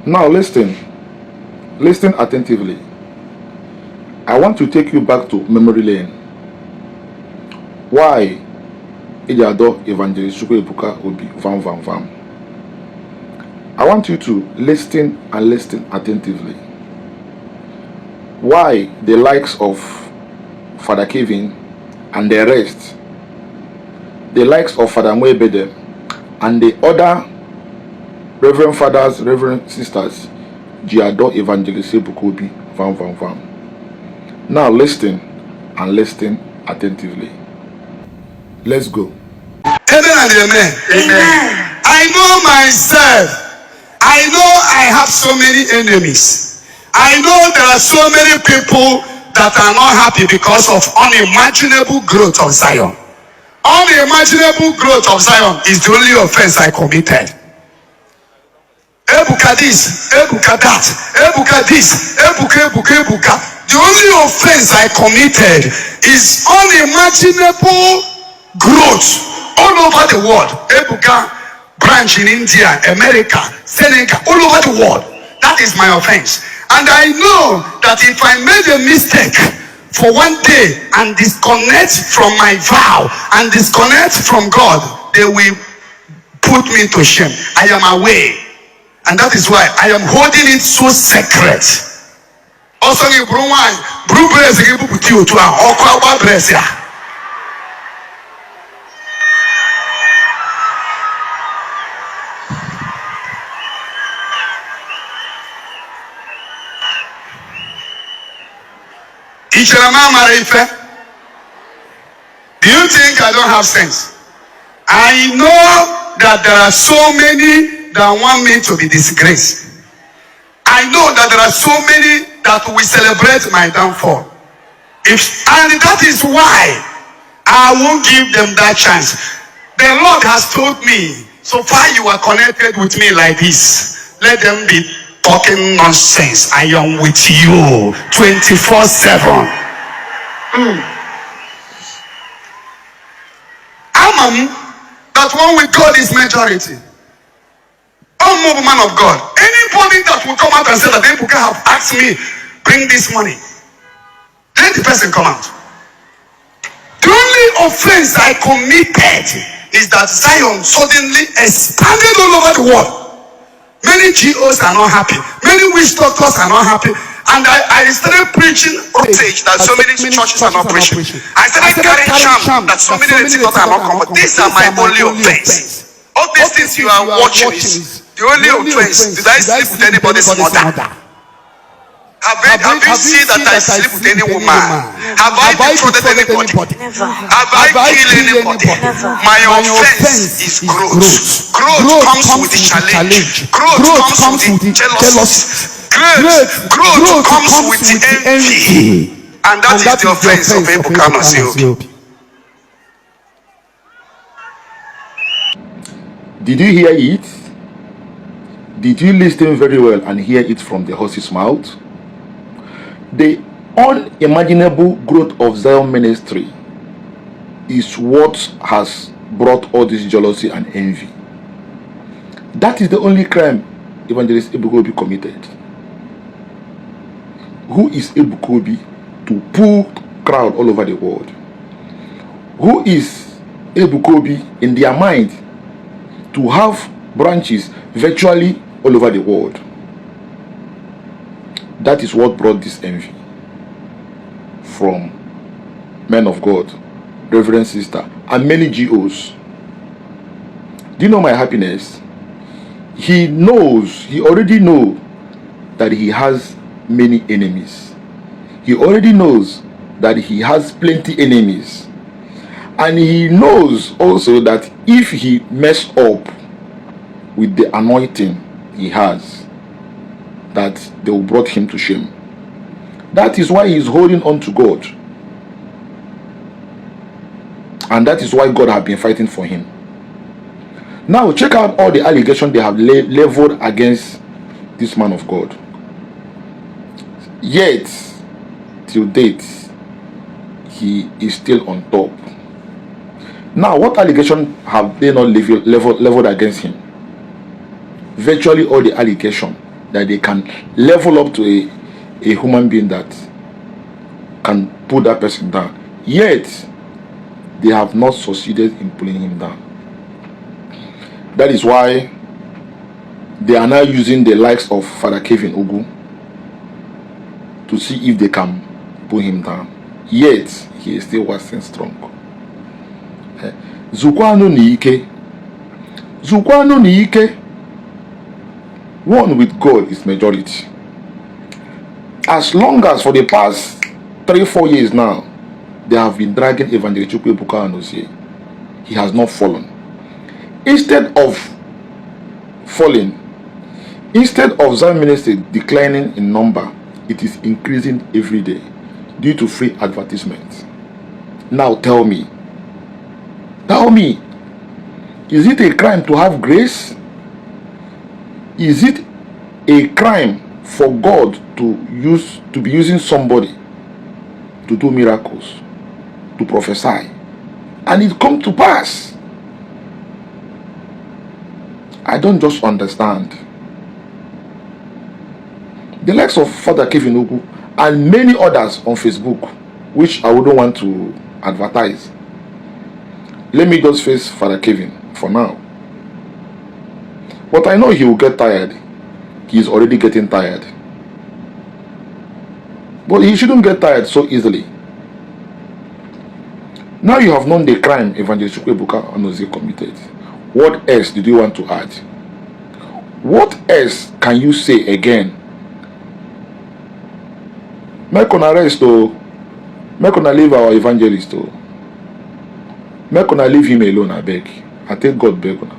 Now listen attentively. I want to take you back to memory lane. Why Evangelist Ebuka Obi vam. I want you to listen attentively. Why the likes of Father Kevin and the rest, the likes of Father Mwebede and the other Reverend Fathers, Reverend Sisters, Giado Evangelist Ebuka Obi vam. Now listen attentively. Let's go. Amen and amen. Amen. I know myself. I know I have so many enemies. I know there are so many people that are not happy because of unimaginable growth of Zion. Unimaginable growth of Zion is the only offense I committed. Ebuka this, Ebuka that, Ebuka this, Ebuka. The only offense I committed is unimaginable growth all over the world. Ebuka branch in India, America, Senegal, all over the world. That is my offense. And I know that if I made a mistake for one day and disconnect from my vow and disconnect from God, they will put me to shame. I am aware. And that is why I am holding it so sacred. Also, you bring wine, brew breast, you put you to an okwa breast. Do you think I don't have sense? I know that there are so many that want me to be disgraced. I know that there are so many that will celebrate my downfall. And that is why I won't give them that chance. The Lord has told me, so far you are connected with me like this, let them be talking nonsense. I am with you 24/7. That one with God is majority. I'm a man of God. Anybody that will come out and say that they have asked me, bring this money, let the person come out. The only offense I committed is that Zion suddenly expanded all over the world. Many GOs are not happy. Many witch doctors are not happy. And I started preaching message that so many churches are not preaching. I started carrying charm that so many things are not common. These are my only offense. All these things you are watching is the only offense. Did I sleep with anybody's mother? Have you seen that I sleep with any woman? Have I defrauded anybody? Never. Have I killed anybody? Never. My offense is growth. Growth comes with the challenge. Growth comes with the jealousy. Growth comes with the envy. And that is the offense of Ebuka Obi. Did you hear it? Did you listen very well and hear it from the horse's mouth? The unimaginable growth of Zion ministry is what has brought all this jealousy and envy. That is the only crime Evangelist Ebuka Obi committed. Who is Ebuka Obi to pull crowd all over the world? Who is Ebuka Obi in their mind to have branches virtually all over the world? That is what brought this envy from men of God, Reverend Sister, and many GOs. Do you know my happiness? He already knows that he has many enemies. He already knows that he has plenty enemies. And he knows also that if he mess up with the anointing he has, that they will brought him to shame. That is why he is holding on to God. And that is why God has been fighting for him. Now check out all the allegations they have leveled against this man of God. Yet, till date, he is still on top. Now, what allegations have they not leveled against him? Virtually all the allegations that they can level up to a human being that can put that person down. Yet, they have not succeeded in pulling him down. That is why they are now using the likes of Father Kevin Ogu to see if they can pull him down. Yet, he is still wasting strong. Zukwanu Niike. Zukwanu Niike. One with God is majority. As long as for the past 3-4 years now, they have been dragging Evangelist Ebuka Obi, he has not fallen. Instead of falling, instead of Zion ministry declining in number, it is increasing every day due to free advertisements. Now tell me, is it a crime to have grace? Is it a crime for God to be using somebody to do miracles, to prophesy, and it come to pass? I don't just understand. The likes of Father Kevin Ogu and many others on Facebook, which I wouldn't want to advertise. Let me just face Father Kevin for now. But I know he will get tired. He is already getting tired. But he shouldn't get tired so easily. Now you have known the crime Evangelist Ebuka Obi committed. What else did you want to add? What else can you say again? Make una rest o. Make una leave our evangelist o. Make una leave him alone, I beg. I take God beg una.